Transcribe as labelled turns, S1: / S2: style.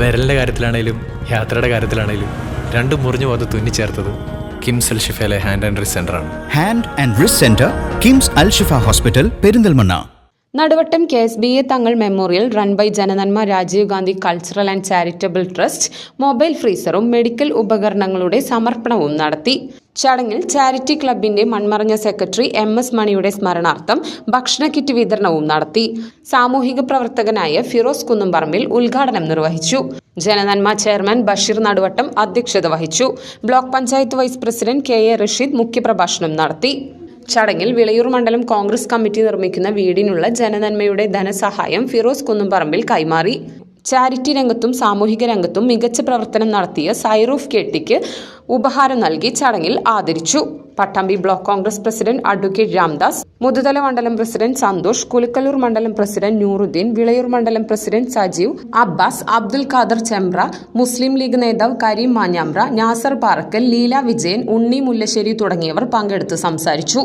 S1: വിരലിൻ്റെ കാര്യത്തിലാണേലും യാത്രയുടെ കാര്യത്തിലാണേലും രണ്ടും മുറിഞ്ഞു പോകാതെ തുന്നിച്ചേർത്തത് കിംസ് അൽ ഷിഫയിലെ ഹാൻഡ് ആൻഡ് റിസ്റ്റ് സെൻ്ററാണ്.
S2: Hand and wrist centre, KIMS Al Shifa hospital, Perinthalmanna.
S3: Naduvattam KSBA Thangal memorial run by Janananma Rajiv Gandhi cultural and charitable trust mobile ഫ്രീസറും മെഡിക്കൽ ഉപകരണങ്ങളുടെ സമർപ്പണവും നടത്തി. ചടങ്ങിൽ ചാരിറ്റി ക്ലബിന്റെ മൺമറഞ്ഞ സെക്രട്ടറി MS മണിയുടെ സ്മരണാർത്ഥം ഭക്ഷണ കിറ്റ് വിതരണവും നടത്തി. സാമൂഹിക പ്രവർത്തകനായ ഫിറോസ് കുന്നുംപറമ്പിൽ ഉദ്ഘാടനം നിർവഹിച്ചു. ജനനന്മ ചെയർമാൻ ബഷീർ നടുവട്ടം അധ്യക്ഷത വഹിച്ചു. Block panchayat vice president KA Rasheed മുഖ്യപ്രഭാഷണം നടത്തി. ചടങ്ങിൽ വിളയൂർ മണ്ഡലം കോൺഗ്രസ് കമ്മിറ്റി നിർമ്മിക്കുന്ന വീടിനുള്ള ജനനന്മയുടെ ധനസഹായം ഫിറോസ് കുന്നുംപറമ്പിൽ കൈമാറി. ചാരിറ്റി രംഗത്തും സാമൂഹിക രംഗത്തും മികച്ച പ്രവർത്തനം നടത്തിയ സൈറൂഫ് കെട്ടിക്ക് ഉപഹാരം നൽകി ചടങ്ങിൽ ആദരിച്ചു. Pattambi block Congress president advocate Ramdas, Muthuthala മണ്ഡലം പ്രസിഡന്റ് സന്തോഷ്, കുലുക്കല്ലൂർ മണ്ഡലം പ്രസിഡന്റ് നൂറുദ്ദീൻ, വിളയൂർ മണ്ഡലം പ്രസിഡന്റ് സജീവ്, അബ്ബാസ്, അബ്ദുൽ ഖാദർ ചെമ്പ്ര, മുസ്ലിം ലീഗ് നേതാവ് കരീം മാഞ്ഞാമ്പ്ര, നാസർ പാറക്കൽ, ലീല വിജയൻ, ഉണ്ണി മുല്ലശ്ശേരി തുടങ്ങിയവർ പങ്കെടുത്ത് സംസാരിച്ചു.